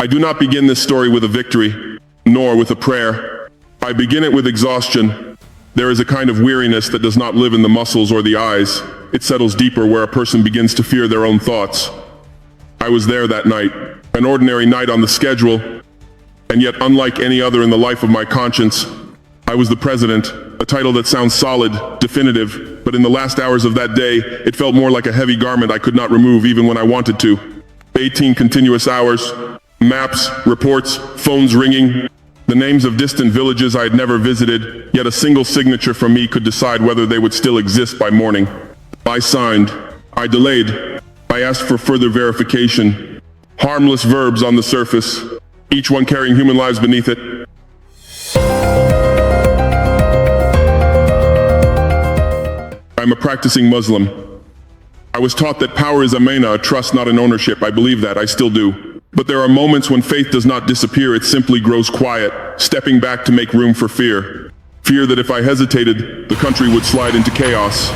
I do not begin this story with a victory, nor with a prayer. I begin it with exhaustion. There is a kind of weariness that does not live in the muscles or the eyes. It settles deeper where a person begins to fear their own thoughts. I was there that night, an ordinary night on the schedule, and yet unlike any other in the life of my conscience. I was the president, a title that sounds solid, definitive, but in the last hours of that day, it felt more like a heavy garment I could not remove even when I wanted to. 18 continuous hours, maps, reports, phones ringing, the names of distant villages I had never visited, yet a single signature from me could decide whether they would still exist by morning. I signed. I delayed. I asked for further verification. Harmless verbs on the surface, each one carrying human lives beneath it. I'm a practicing Muslim. I was taught that power is amana, a trust, not an ownership. I believe that, I still do. But there are moments when faith does not disappear, it simply grows quiet, stepping back to make room for fear. Fear that if I hesitated, the country would slide into chaos.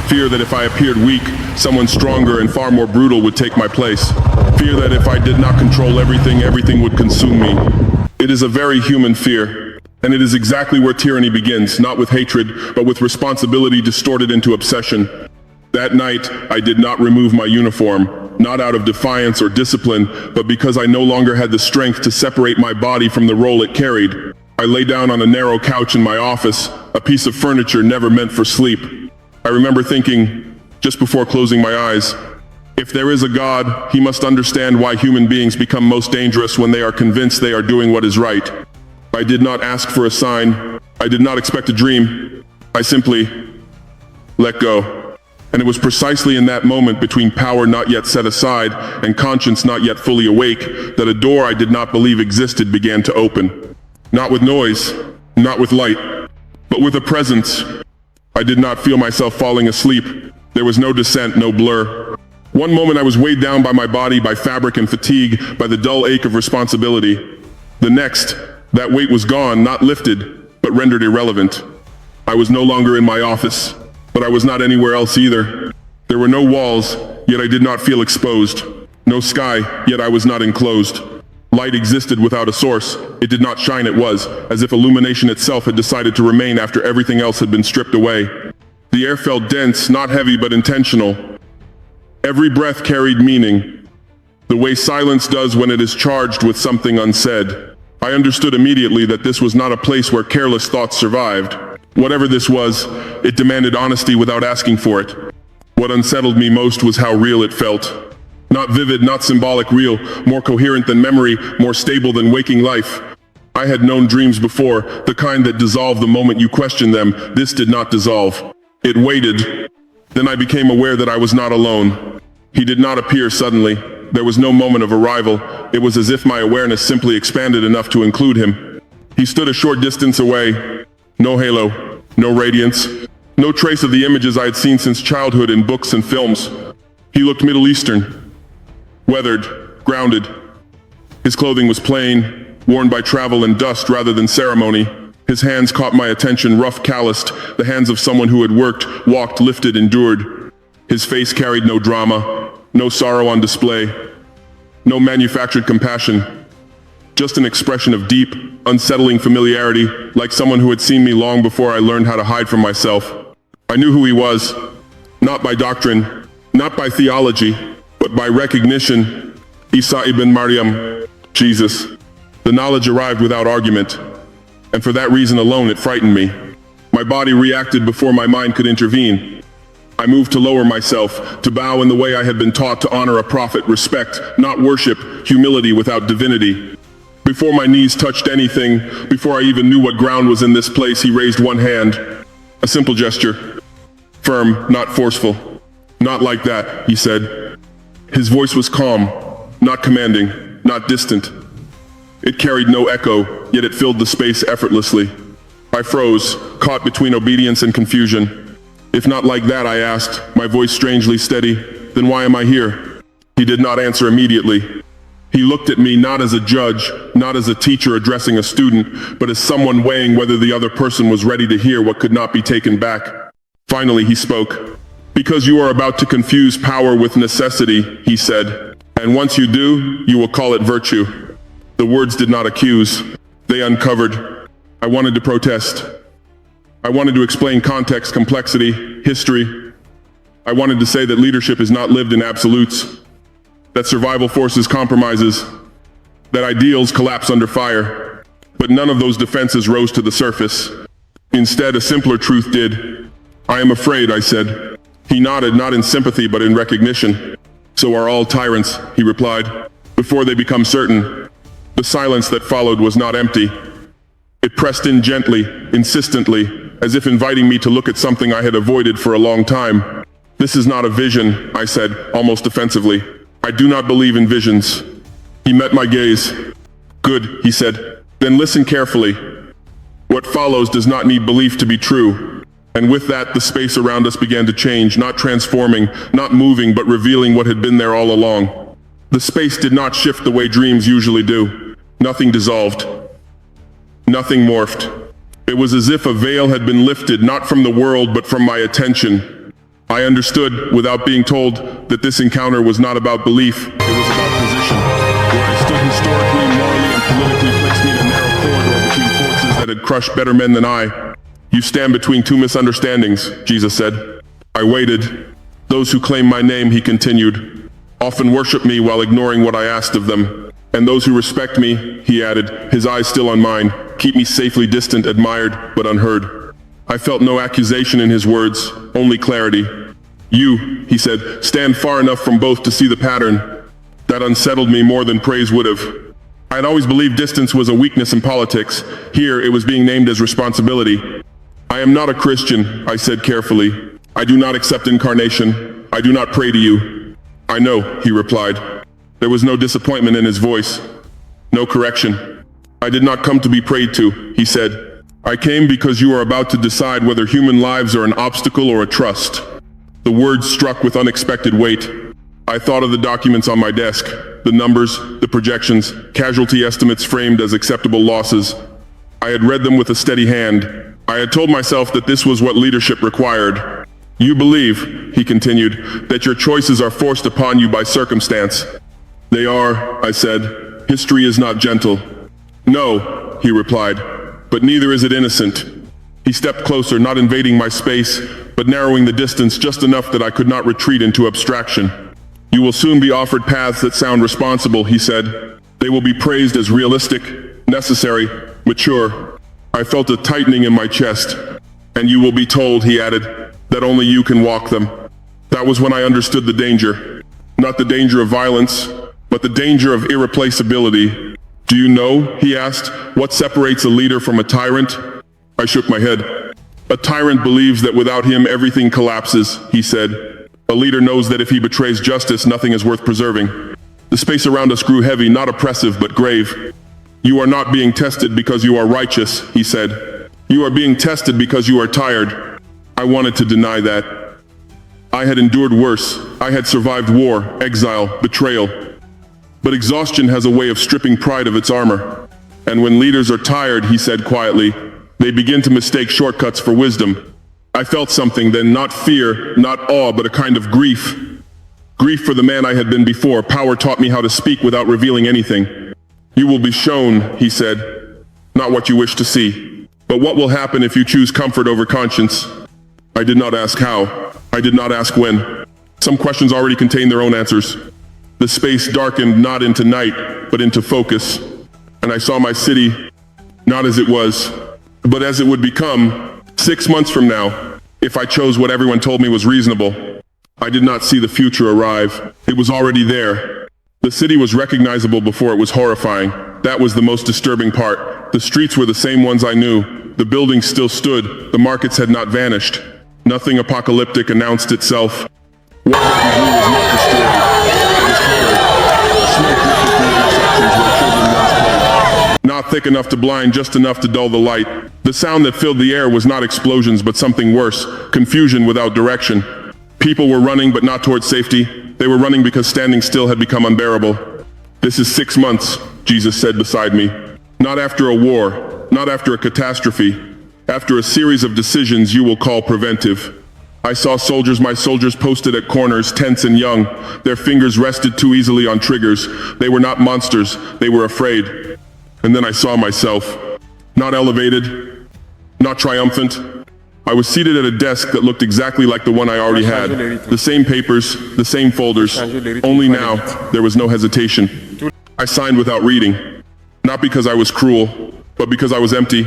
Fear that if I appeared weak, someone stronger and far more brutal would take my place. Fear that if I did not control everything, everything would consume me. It is a very human fear. And it is exactly where tyranny begins, not with hatred, but with responsibility distorted into obsession. That night, I did not remove my uniform, not out of defiance or discipline, but because I no longer had the strength to separate my body from the role it carried. I lay down on a narrow couch in my office, a piece of furniture never meant for sleep. I remember thinking, just before closing my eyes, if there is a God, he must understand why human beings become most dangerous when they are convinced they are doing what is right. I did not ask for a sign. I did not expect a dream. I simply let go. And it was precisely in that moment between power not yet set aside and conscience not yet fully awake that a door I did not believe existed began to open. Not with noise, not with light, but with a presence. I did not feel myself falling asleep. There was no descent, no blur. One moment I was weighed down by my body, by fabric and fatigue, by the dull ache of responsibility. The next, that weight was gone, not lifted, but rendered irrelevant. I was no longer in my office, but I was not anywhere else either. There were no walls, yet I did not feel exposed. No sky, yet I was not enclosed. Light existed without a source. It did not shine, it was, as if illumination itself had decided to remain after everything else had been stripped away. The air felt dense, not heavy but intentional. Every breath carried meaning, the way silence does when it is charged with something unsaid. I understood immediately that this was not a place where careless thoughts survived. Whatever this was, it demanded honesty without asking for it. What unsettled me most was how real it felt. Not vivid, not symbolic, real, more coherent than memory, more stable than waking life. I had known dreams before, the kind that dissolve the moment you question them. This did not dissolve. It waited. Then I became aware that I was not alone. He did not appear suddenly. There was no moment of arrival. It was as if my awareness simply expanded enough to include him. He stood a short distance away. No halo, no radiance, no trace of the images I had seen since childhood in books and films. He looked Middle Eastern, weathered, grounded. His clothing was plain, worn by travel and dust rather than ceremony. His hands caught my attention, rough, calloused, the hands of someone who had worked, walked, lifted, endured. His face carried no drama, no sorrow on display, no manufactured compassion, just an expression of deep, unsettling familiarity, like someone who had seen me long before I learned how to hide from myself. I knew who he was, not by doctrine, not by theology, but by recognition. Isa ibn Maryam, Jesus. The knowledge arrived without argument, and for that reason alone it frightened me. My body reacted before my mind could intervene. I moved to lower myself, to bow in the way I had been taught, to honor a prophet, respect, not worship, humility without divinity. Before my knees touched anything, before I even knew what ground was in this place, he raised one hand. A simple gesture. Firm, not forceful. Not like that, he said. His voice was calm, not commanding, not distant. It carried no echo, yet it filled the space effortlessly. I froze, caught between obedience and confusion. If not like that, I asked, my voice strangely steady, then why am I here? He did not answer immediately. He looked at me not as a judge, not as a teacher addressing a student, but as someone weighing whether the other person was ready to hear what could not be taken back. Finally, he spoke. Because you are about to confuse power with necessity, he said, and once you do, you will call it virtue. The words did not accuse. They uncovered. I wanted to protest. I wanted to explain context, complexity, history. I wanted to say that leadership is not lived in absolutes, that survival forces compromises, that ideals collapse under fire. But none of those defenses rose to the surface. Instead, a simpler truth did. I am afraid, I said. He nodded, not in sympathy, but in recognition. So are all tyrants, he replied, before they become certain. The silence that followed was not empty. It pressed in gently, insistently, as if inviting me to look at something I had avoided for a long time. This is not a vision, I said, almost offensively. I do not believe in visions. He met my gaze. Good, he said. Then listen carefully. What follows does not need belief to be true. And with that, the space around us began to change, not transforming, not moving, but revealing what had been there all along. The space did not shift the way dreams usually do. Nothing dissolved. Nothing morphed. It was as if a veil had been lifted, not from the world, but from my attention. I understood, without being told, that this encounter was not about belief. It was about position. Where I stood historically, morally, and politically placed me in a narrow corridor between forces that had crushed better men than I. You stand between two misunderstandings, Jesus said. I waited. Those who claim my name, he continued, often worship me while ignoring what I asked of them. And those who respect me, he added, his eyes still on mine, keep me safely distant, admired, but unheard. I felt no accusation in his words, only clarity. You, he said, stand far enough from both to see the pattern. That unsettled me more than praise would have. I had always believed distance was a weakness in politics. Here, it was being named as responsibility. I am not a Christian, I said carefully. I do not accept incarnation. I do not pray to you. I know, he replied. There was no disappointment in his voice, no correction. I did not come to be prayed to, he said. I came because you are about to decide whether human lives are an obstacle or a trust. The words struck with unexpected weight. I thought of the documents on my desk, the numbers, the projections, casualty estimates framed as acceptable losses. I had read them with a steady hand. I had told myself that this was what leadership required. You believe, he continued, that your choices are forced upon you by circumstance. They are, I said. History is not gentle. No, he replied, but neither is it innocent. He stepped closer, not invading my space, but narrowing the distance just enough that I could not retreat into abstraction. You will soon be offered paths that sound responsible, he said. They will be praised as realistic, necessary, mature. I felt a tightening in my chest. And you will be told, he added, that only you can walk them. That was when I understood the danger. Not the danger of violence, but the danger of irreplaceability. Do you know, he asked, what separates a leader from a tyrant? I shook my head. A tyrant believes that without him everything collapses, he said. A leader knows that if he betrays justice, nothing is worth preserving. The space around us grew heavy, not oppressive, but grave. You are not being tested because you are righteous, he said. You are being tested because you are tired. I wanted to deny that. I had endured worse. I had survived war, exile, betrayal. But exhaustion has a way of stripping pride of its armor. And when leaders are tired, he said quietly, they begin to mistake shortcuts for wisdom. I felt something then, not fear, not awe, but a kind of grief. Grief for the man I had been before. Power taught me how to speak without revealing anything. You will be shown, he said, not what you wish to see, but what will happen if you choose comfort over conscience. I did not ask how. I did not ask when. Some questions already contained their own answers. The space darkened not into night, but into focus. And I saw my city, not as it was, but as it would become 6 months from now, if I chose what everyone told me was reasonable. I did not see the future arrive. It was already there. The city was recognizable before it was horrifying. That was the most disturbing part. The streets were the same ones I knew. The buildings still stood. The markets had not vanished. Nothing apocalyptic announced itself. What had been was not destroyed. It was hollow. Smoke drifted through the sections where children once played. Not thick enough to blind, just enough to dull the light. The sound that filled the air was not explosions, but something worse. Confusion without direction. People were running, but not towards safety. They were running because standing still had become unbearable. This is 6 months, Jesus said beside me. Not after a war, not after a catastrophe. After a series of decisions you will call preventive. I saw my soldiers posted at corners, tense and young. Their fingers rested too easily on triggers. They were not monsters, they were afraid. And then I saw myself, not elevated, not triumphant. I was seated at a desk that looked exactly like the one I already had. The same papers, the same folders, only now there was no hesitation. I signed without reading, not because I was cruel, but because I was empty.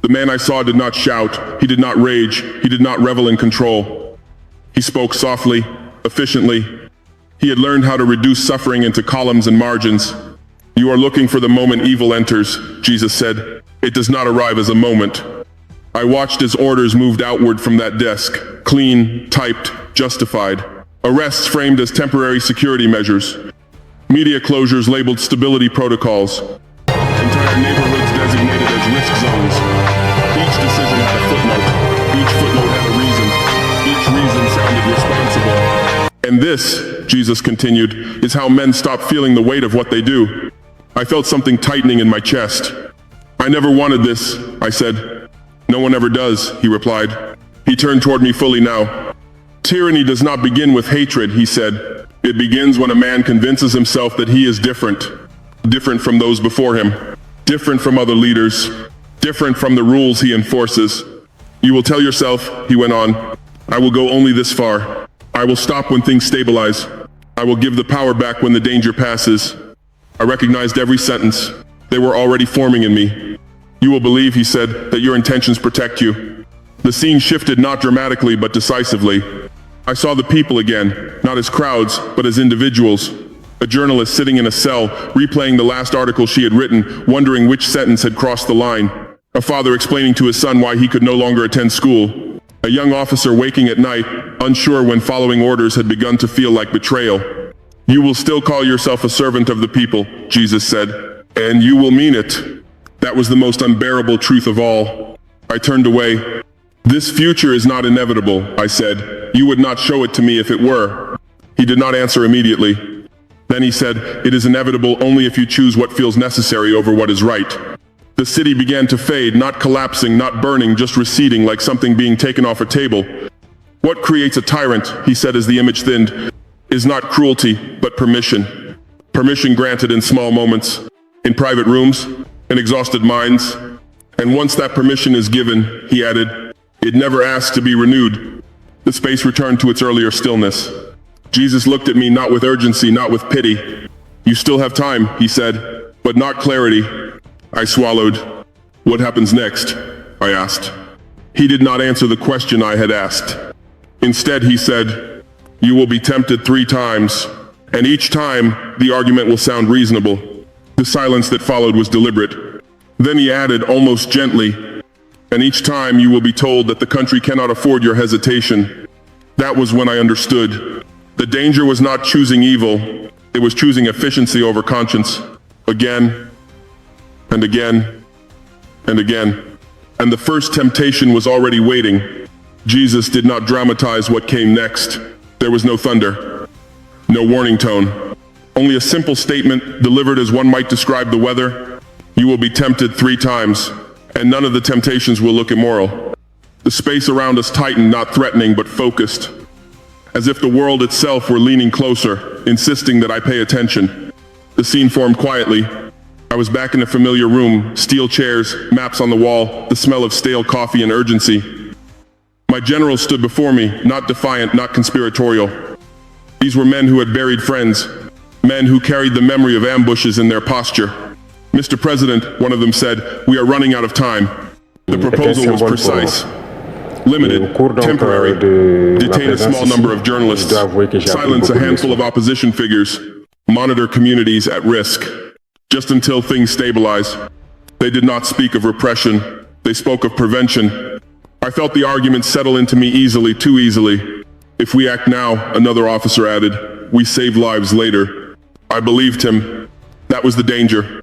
The man I saw did not shout, he did not rage, he did not revel in control. He spoke softly, efficiently. He had learned how to reduce suffering into columns and margins. You are looking for the moment evil enters, Jesus said. It does not arrive as a moment. I watched as orders moved outward from that desk, clean, typed, justified. Arrests framed as temporary security measures. Media closures labeled stability protocols. Entire neighborhoods designated as risk zones. Each decision had a footnote. Each footnote had a reason. Each reason sounded responsible. And this, Jesus continued, is how men stop feeling the weight of what they do. I felt something tightening in my chest. I never wanted this, I said. No one ever does, he replied. He turned toward me fully now. Tyranny does not begin with hatred, he said. It begins when a man convinces himself that he is different. Different from those before him. Different from other leaders. Different from the rules he enforces. You will tell yourself, he went on, I will go only this far. I will stop when things stabilize. I will give the power back when the danger passes. I recognized every sentence. They were already forming in me. You will believe, he said, that your intentions protect you. The scene shifted not dramatically but decisively. I saw the people again, not as crowds, but as individuals. A journalist sitting in a cell, replaying the last article she had written, wondering which sentence had crossed the line. A father explaining to his son why he could no longer attend school. A young officer waking at night, unsure when following orders had begun to feel like betrayal. You will still call yourself a servant of the people, Jesus said, and you will mean it. That was the most unbearable truth of all. I turned away. This future is not inevitable, I said. You would not show it to me if it were. He did not answer immediately. Then he said, it is inevitable only if you choose what feels necessary over what is right. The city began to fade, not collapsing, not burning, just receding like something being taken off a table. What creates a tyrant, he said as the image thinned, is not cruelty, but permission. Permission granted in small moments, in private rooms, in exhausted minds. And once that permission is given, he added, it never asks to be renewed. The space returned to its earlier stillness. Jesus looked at me not with urgency, not with pity. You still have time, he said, but not clarity. I swallowed. What happens next? I asked. He did not answer the question I had asked. Instead, he said, you will be tempted 3 times, and each time the argument will sound reasonable. The silence that followed was deliberate. Then he added, almost gently, and each time you will be told that the country cannot afford your hesitation. That was when I understood. The danger was not choosing evil, it was choosing efficiency over conscience. Again, and again, and again. And the first temptation was already waiting. Jesus did not dramatize what came next. There was no thunder, no warning tone. Only a simple statement delivered as one might describe the weather. You will be tempted 3 times, and none of the temptations will look immoral. The space around us tightened, not threatening, but focused. As if the world itself were leaning closer, insisting that I pay attention. The scene formed quietly. I was back in a familiar room, steel chairs, maps on the wall, the smell of stale coffee and urgency. My generals stood before me, not defiant, not conspiratorial. These were men who had buried friends, men who carried the memory of ambushes in their posture. Mr. President, one of them said, we are running out of time. The proposal was precise. Limited, temporary, detain a small number of journalists, silence a handful of opposition figures, monitor communities at risk. Just until things stabilize. They did not speak of repression, they spoke of prevention. I felt the argument settle into me easily, too easily. If we act now, another officer added, we save lives later. I believed him. That was the danger.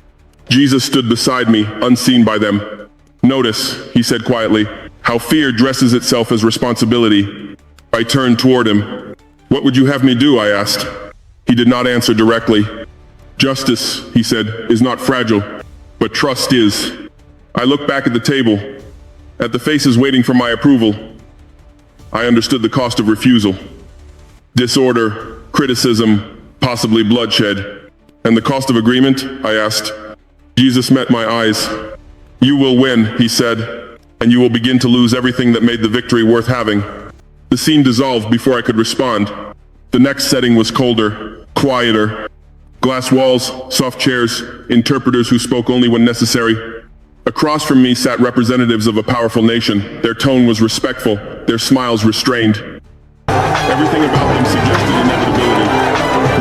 Jesus stood beside me, unseen by them. Notice, he said quietly, how fear dresses itself as responsibility. I turned toward him. What would you have me do? I asked. He did not answer directly. Justice, he said, is not fragile, but trust is. I looked back at the table, at the faces waiting for my approval. I understood the cost of refusal. Disorder, criticism, possibly bloodshed. And the cost of agreement? I asked. Jesus met my eyes. You will win, he said, and you will begin to lose everything that made the victory worth having. The scene dissolved before I could respond. The next setting was colder, quieter. Glass walls, soft chairs, interpreters who spoke only when necessary. Across from me sat representatives of a powerful nation. Their tone was respectful, their smiles restrained. Everything about them suggested inevitability.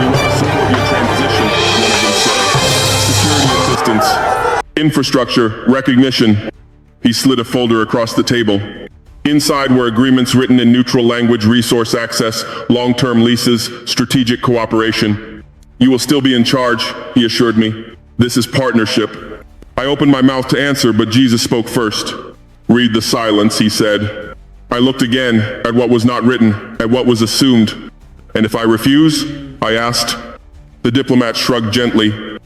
We want to support your transition, one of them said. Security assistance, infrastructure, recognition. He slid a folder across the table. Inside were agreements written in neutral language, resource access, long-term leases, strategic cooperation. You will still be in charge, he assured me. This is partnership. I opened my mouth to answer, but Jesus spoke first. Read the silence, he said. I looked again at what was not written, at what was assumed. And if I refuse? I asked. The diplomat shrugged gently.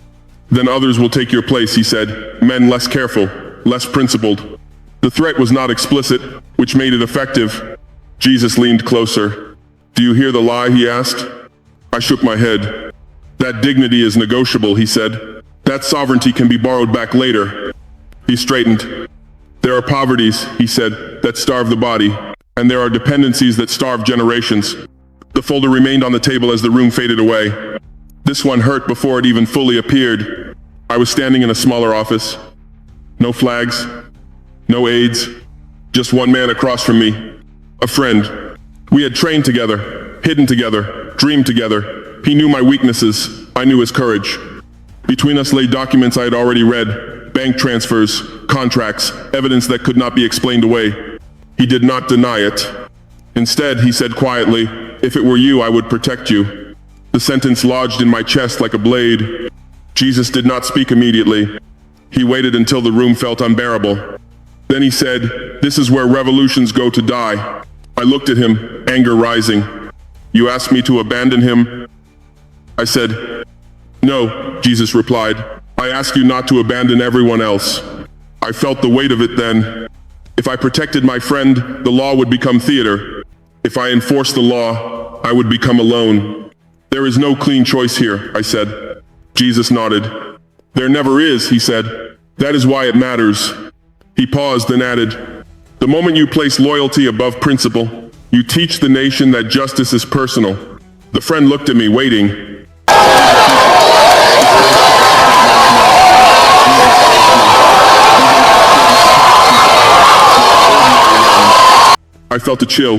Then others will take your place, he said. Men less careful, less principled. The threat was not explicit, which made it effective. Jesus leaned closer. Do you hear the lie, he asked. I shook my head. That dignity is negotiable, he said. That sovereignty can be borrowed back later. He straightened. There are poverties, he said, that starve the body, and there are dependencies that starve generations. The folder remained on the table as the room faded away. This one hurt before it even fully appeared. I was standing in a smaller office. No flags, no aides, just one man across from me, a friend. We had trained together, hidden together, dreamed together. He knew my weaknesses, I knew his courage. Between us lay documents I had already read, bank transfers, contracts, evidence that could not be explained away. He did not deny it. Instead, he said quietly, if it were you, I would protect you. The sentence lodged in my chest like a blade. Jesus did not speak immediately. He waited until the room felt unbearable. Then he said, this is where revolutions go to die. I looked at him, anger rising. You asked me to abandon him? I said, no, Jesus replied. I ask you not to abandon everyone else. I felt the weight of it then. If I protected my friend, the law would become theater. If I enforced the law, I would become alone. There is no clean choice here, I said. Jesus nodded. There never is, he said. That is why it matters. He paused and added, the moment you place loyalty above principle, you teach the nation that justice is personal. The friend looked at me, waiting. I felt a chill.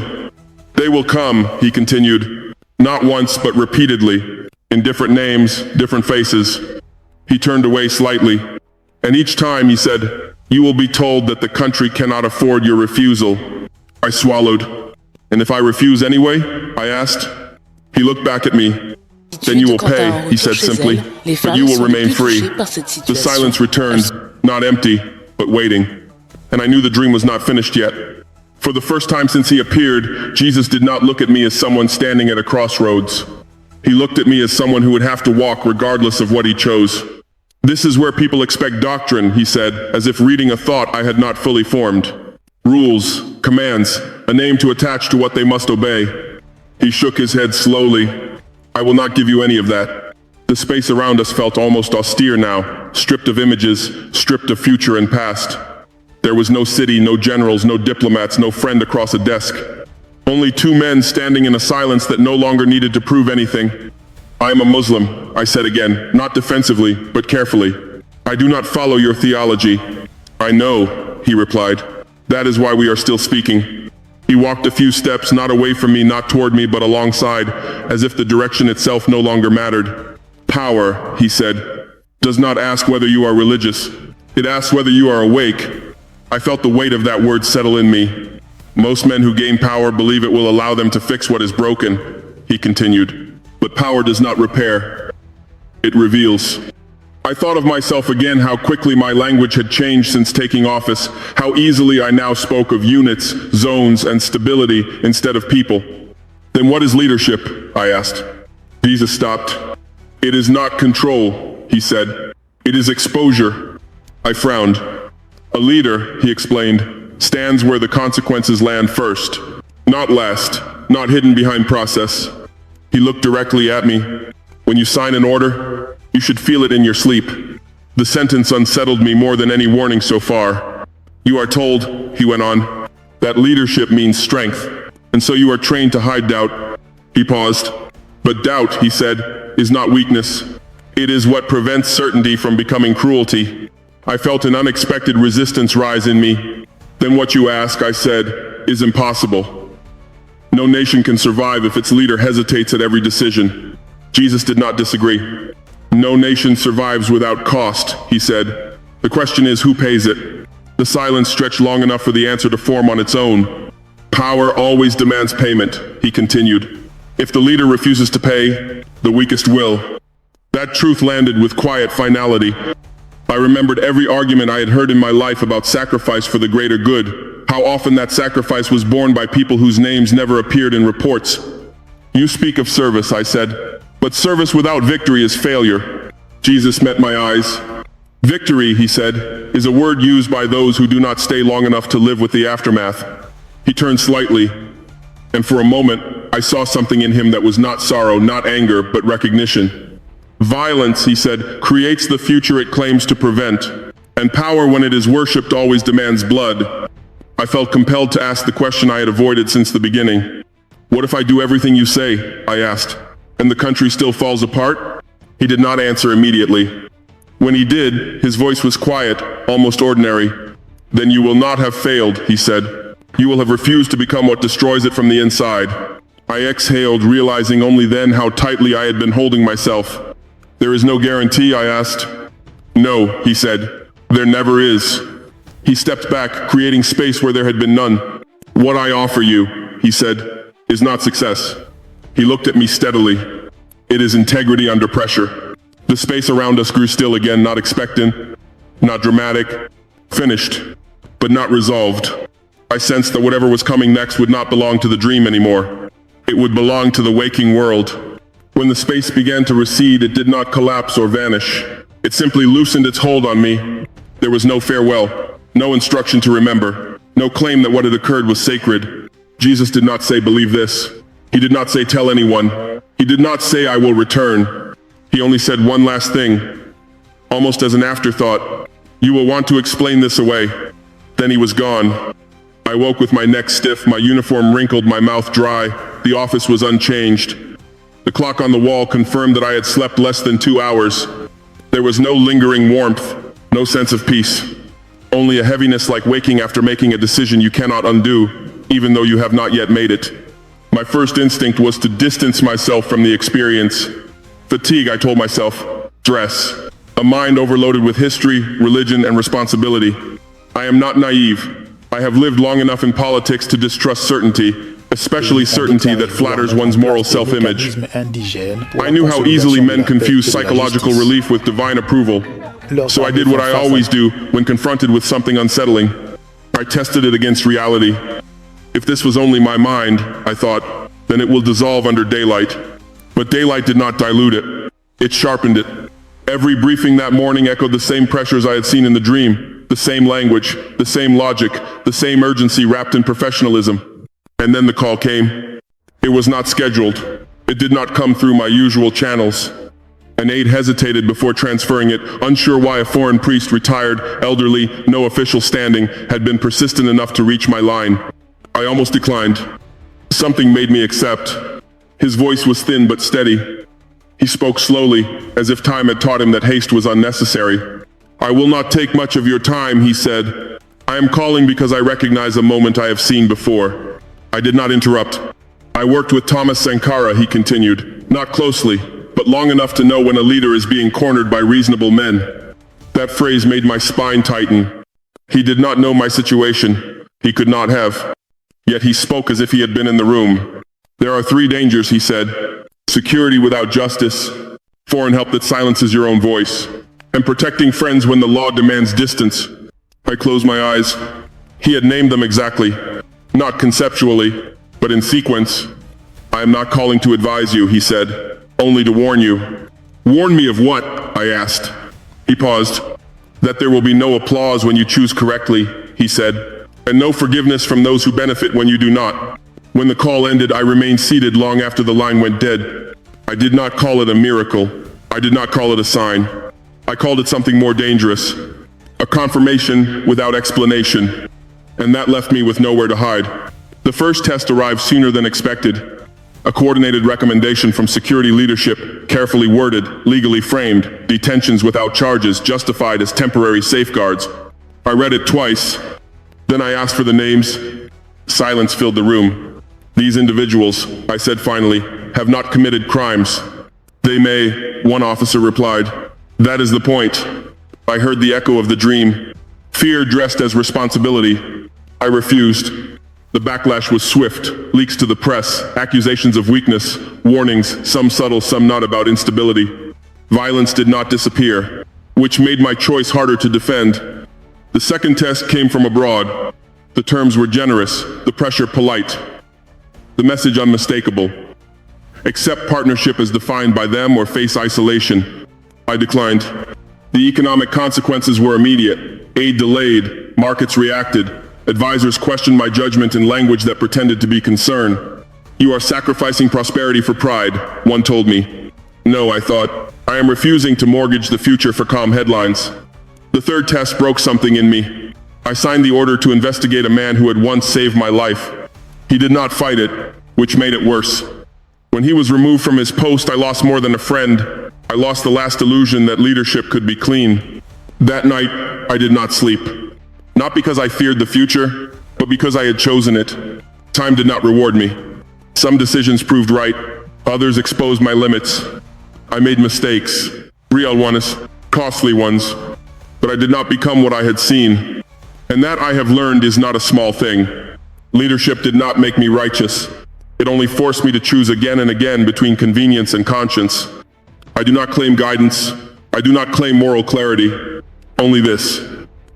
They will come, he continued, not once but repeatedly, in different names, different faces. He turned away slightly, and each time he said, you will be told that the country cannot afford your refusal. I swallowed. And if I refuse anyway? I asked. He looked back at me. Then you will pay, he said simply, but you will remain free. The silence returned, not empty, but waiting. And I knew the dream was not finished yet. For the first time since he appeared, Jesus did not look at me as someone standing at a crossroads. He looked at me as someone who would have to walk regardless of what he chose. This is where people expect doctrine, he said, as if reading a thought I had not fully formed. Rules, commands, a name to attach to what they must obey. He shook his head slowly. I will not give you any of that. The space around us felt almost austere now, stripped of images, stripped of future and past. There was no city, no generals, no diplomats, no friend across a desk. Only two men standing in a silence that no longer needed to prove anything. I am a Muslim, I said again, not defensively, but carefully. I do not follow your theology. I know, he replied. That is why we are still speaking. He walked a few steps, not away from me, not toward me, but alongside, as if the direction itself no longer mattered. Power, he said, does not ask whether you are religious. It asks whether you are awake. I felt the weight of that word settle in me. Most men who gain power believe it will allow them to fix what is broken, he continued. But power does not repair. It reveals. I thought of myself again, how quickly my language had changed since taking office, how easily I now spoke of units, zones, and stability instead of people. Then what is leadership? I asked. Jesus stopped. It is not control, he said. It is exposure. I frowned. A leader, he explained, stands where the consequences land first. Not last, not hidden behind process. He looked directly at me. When you sign an order, you should feel it in your sleep. The sentence unsettled me more than any warning so far. You are told, he went on, that leadership means strength, and so you are trained to hide doubt. He paused. But doubt, he said, is not weakness. It is what prevents certainty from becoming cruelty. I felt an unexpected resistance rise in me. Then what you ask, I said, is impossible. No nation can survive if its leader hesitates at every decision. Jesus did not disagree. No nation survives without cost, he said. The question is, who pays it? The silence stretched long enough for the answer to form on its own. Power always demands payment, he continued. If the leader refuses to pay, the weakest will. That truth landed with quiet finality. I remembered every argument I had heard in my life about sacrifice for the greater good, how often that sacrifice was borne by people whose names never appeared in reports. You speak of service, I said, but service without victory is failure. Jesus met my eyes. Victory, he said, is a word used by those who do not stay long enough to live with the aftermath. He turned slightly, and for a moment, I saw something in him that was not sorrow, not anger, but recognition. Violence, he said, creates the future it claims to prevent, and power when it is worshipped always demands blood. I felt compelled to ask the question I had avoided since the beginning. What if I do everything you say, I asked, and the country still falls apart? He did not answer immediately. When he did, his voice was quiet, almost ordinary. Then you will not have failed, he said. You will have refused to become what destroys it from the inside. I exhaled, realizing only then how tightly I had been holding myself. There is no guarantee, I asked. No, he said. There never is. He stepped back, creating space where there had been none. What I offer you, he said, is not success. He looked at me steadily. It is integrity under pressure. The space around us grew still again, not expectant, not dramatic, finished, but not resolved. I sensed that whatever was coming next would not belong to the dream anymore. It would belong to the waking world. When the space began to recede, it did not collapse or vanish. It simply loosened its hold on me. There was no farewell, no instruction to remember, no claim that what had occurred was sacred. Jesus did not say, believe this. He did not say, tell anyone. He did not say, I will return. He only said one last thing, almost as an afterthought. You will want to explain this away. Then he was gone. I woke with my neck stiff, my uniform wrinkled, my mouth dry. The office was unchanged. The clock on the wall confirmed that I had slept less than 2 hours. There was no lingering warmth, no sense of peace. Only a heaviness like waking after making a decision you cannot undo, even though you have not yet made it. My first instinct was to distance myself from the experience. Fatigue, I told myself. Stress. A mind overloaded with history, religion, and responsibility. I am not naive. I have lived long enough in politics to distrust certainty, especially certainty that flatters one's moral self-image. I knew how easily men confuse psychological relief with divine approval. So I did what I always do when confronted with something unsettling. I tested it against reality. If this was only my mind, I thought, then it will dissolve under daylight. But daylight did not dilute it. It sharpened it. Every briefing that morning echoed the same pressures I had seen in the dream, the same language, the same logic, the same urgency wrapped in professionalism. And then the call came. It was not scheduled. It did not come through my usual channels. An aide hesitated before transferring it, unsure why a foreign priest, retired, elderly, no official standing, had been persistent enough to reach my line. I almost declined. Something made me accept. His voice was thin but steady. He spoke slowly, as if time had taught him that haste was unnecessary. I will not take much of your time, he said. I am calling because I recognize a moment I have seen before. I did not interrupt. I worked with Thomas Sankara, he continued, not closely, but long enough to know when a leader is being cornered by reasonable men. That phrase made my spine tighten. He did not know my situation. He could not have. Yet he spoke as if he had been in the room. There are 3 dangers, he said. Security without justice, foreign help that silences your own voice, and protecting friends when the law demands distance. I closed my eyes. He had named them exactly, not conceptually, but in sequence. I am not calling to advise you, he said, only to warn you. Warn me of what? I asked. He paused. That there will be no applause when you choose correctly, he said, and no forgiveness from those who benefit when you do not. When the call ended, I remained seated long after the line went dead. I did not call it a miracle. I did not call it a sign. I called it something more dangerous. A confirmation without explanation. And that left me with nowhere to hide. The first test arrived sooner than expected. A coordinated recommendation from security leadership, carefully worded, legally framed, detentions without charges, justified as temporary safeguards. I read it twice. Then I asked for the names. Silence filled the room. These individuals, I said finally, have not committed crimes. They may, one officer replied. That is the point. I heard the echo of the dream. Fear dressed as responsibility. I refused. The backlash was swift. Leaks to the press, accusations of weakness, warnings, some subtle, some not, about instability. Violence did not disappear, which made my choice harder to defend. The second test came from abroad. The terms were generous, the pressure polite. The message unmistakable. Accept partnership as defined by them or face isolation. I declined. The economic consequences were immediate. Aid delayed, markets reacted. Advisors questioned my judgment in language that pretended to be concern. You are sacrificing prosperity for pride, one told me. No, I thought. I am refusing to mortgage the future for calm headlines. The third test broke something in me. I signed the order to investigate a man who had once saved my life. He did not fight it, which made it worse. When he was removed from his post, I lost more than a friend. I lost the last illusion that leadership could be clean. That night, I did not sleep. Not because I feared the future, but because I had chosen it. Time did not reward me. Some decisions proved right, others exposed my limits. I made mistakes, real ones, costly ones, but I did not become what I had seen. And that, I have learned, is not a small thing. Leadership did not make me righteous. It only forced me to choose again and again between convenience and conscience. I do not claim guidance. I do not claim moral clarity. Only this.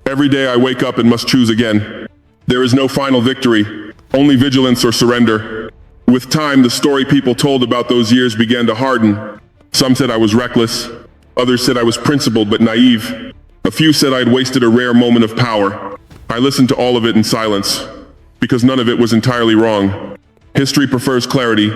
Every day I wake up and must choose again. There is no final victory, only vigilance or surrender. With time, the story people told about those years began to harden. Some said I was reckless. Others said I was principled but naive. A few said I had wasted a rare moment of power. I listened to all of it in silence, because none of it was entirely wrong. History prefers clarity.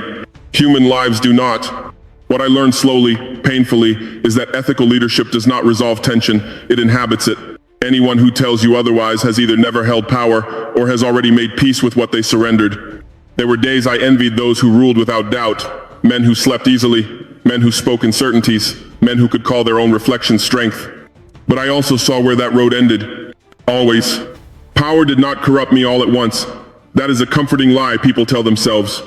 Human lives do not. What I learned slowly, painfully, is that ethical leadership does not resolve tension, it inhabits it. Anyone who tells you otherwise has either never held power or has already made peace with what they surrendered. There were days I envied those who ruled without doubt, men who slept easily, men who spoke in certainties, men who could call their own reflection strength. But I also saw where that road ended. Always. Power did not corrupt me all at once. That is a comforting lie people tell themselves.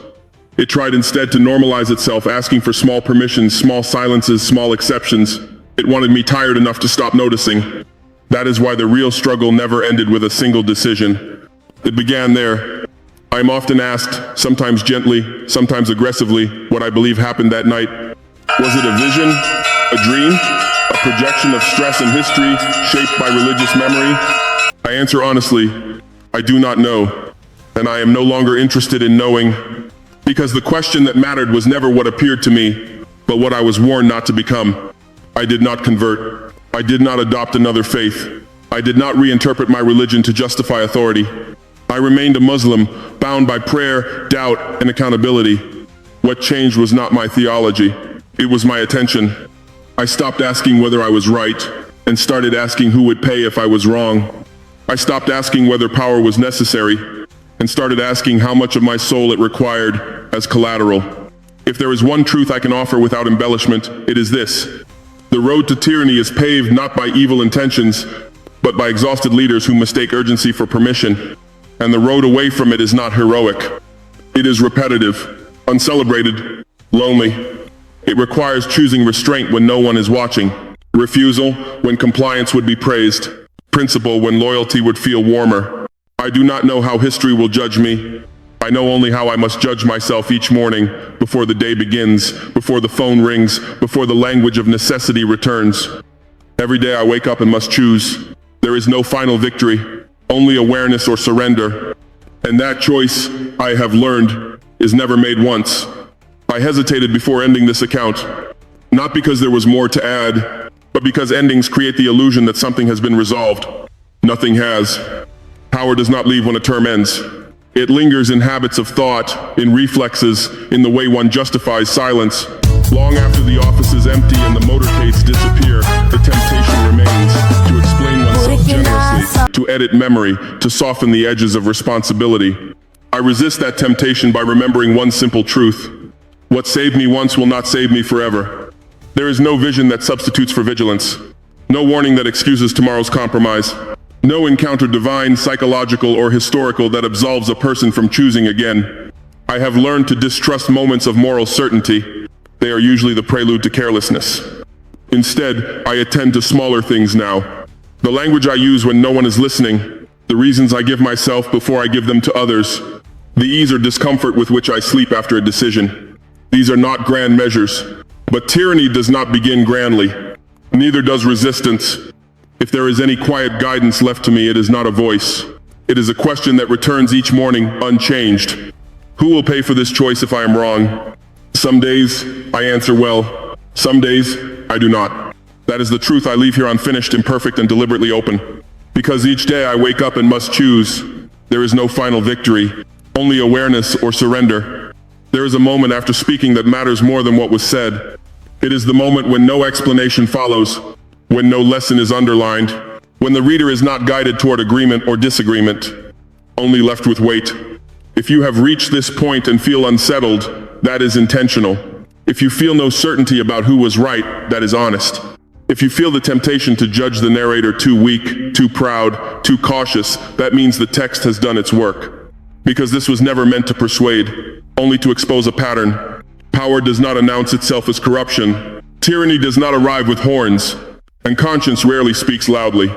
It tried instead to normalize itself, asking for small permissions, small silences, small exceptions. It wanted me tired enough to stop noticing. That is why the real struggle never ended with a single decision. It began there. I am often asked, sometimes gently, sometimes aggressively, what I believe happened that night. Was it a vision? A dream? A projection of stress and history shaped by religious memory? I answer honestly, I do not know. And I am no longer interested in knowing, because the question that mattered was never what appeared to me, but what I was warned not to become. I did not convert. I did not adopt another faith. I did not reinterpret my religion to justify authority. I remained a Muslim, bound by prayer, doubt, and accountability. What changed was not my theology. It was my attention. I stopped asking whether I was right, and started asking who would pay if I was wrong. I stopped asking whether power was necessary, and started asking how much of my soul it required as collateral. If there is one truth I can offer without embellishment, it is this. The road to tyranny is paved not by evil intentions, but by exhausted leaders who mistake urgency for permission. And the road away from it is not heroic. It is repetitive, uncelebrated, lonely. It requires choosing restraint when no one is watching, refusal when compliance would be praised, principle when loyalty would feel warmer. I do not know how history will judge me. I know only how I must judge myself each morning, before the day begins, before the phone rings, before the language of necessity returns. Every day I wake up and must choose. There is no final victory, only awareness or surrender. And that choice, I have learned, is never made once. I hesitated before ending this account, not because there was more to add, but because endings create the illusion that something has been resolved. Nothing has. Power does not leave when a term ends. It lingers in habits of thought, in reflexes, in the way one justifies silence. Long after the office is empty and the motorcades disappear, the temptation remains to explain oneself generously, to edit memory, to soften the edges of responsibility. I resist that temptation by remembering one simple truth. What saved me once will not save me forever. There is no vision that substitutes for vigilance. No warning that excuses tomorrow's compromise. No encounter divine, psychological, or historical that absolves a person from choosing again. I have learned to distrust moments of moral certainty. They are usually the prelude to carelessness. Instead, I attend to smaller things now. The language I use when no one is listening, the reasons I give myself before I give them to others, the ease or discomfort with which I sleep after a decision. These are not grand measures, but tyranny does not begin grandly. Neither does resistance. If there is any quiet guidance left to me, it is not a voice. It is a question that returns each morning unchanged. Who will pay for this choice if I am wrong? Some days, I answer well. Some days, I do not. That is the truth I leave here unfinished, imperfect, and deliberately open. Because each day I wake up and must choose. There is no final victory, only awareness or surrender. There is a moment after speaking that matters more than what was said. It is the moment when no explanation follows, when no lesson is underlined, when the reader is not guided toward agreement or disagreement, only left with weight. If you have reached this point and feel unsettled, that is intentional. If you feel no certainty about who was right, that is honest. If you feel the temptation to judge the narrator too weak, too proud, too cautious, that means the text has done its work. Because this was never meant to persuade, only to expose a pattern. Power does not announce itself as corruption. Tyranny does not arrive with horns. And conscience rarely speaks loudly.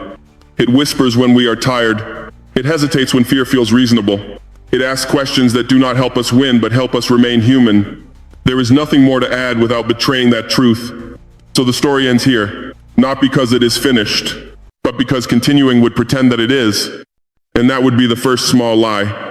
It whispers when we are tired. It hesitates when fear feels reasonable. It asks questions that do not help us win, but help us remain human. There is nothing more to add without betraying that truth. So the story ends here, not because it is finished, but because continuing would pretend that it is. And that would be the first small lie.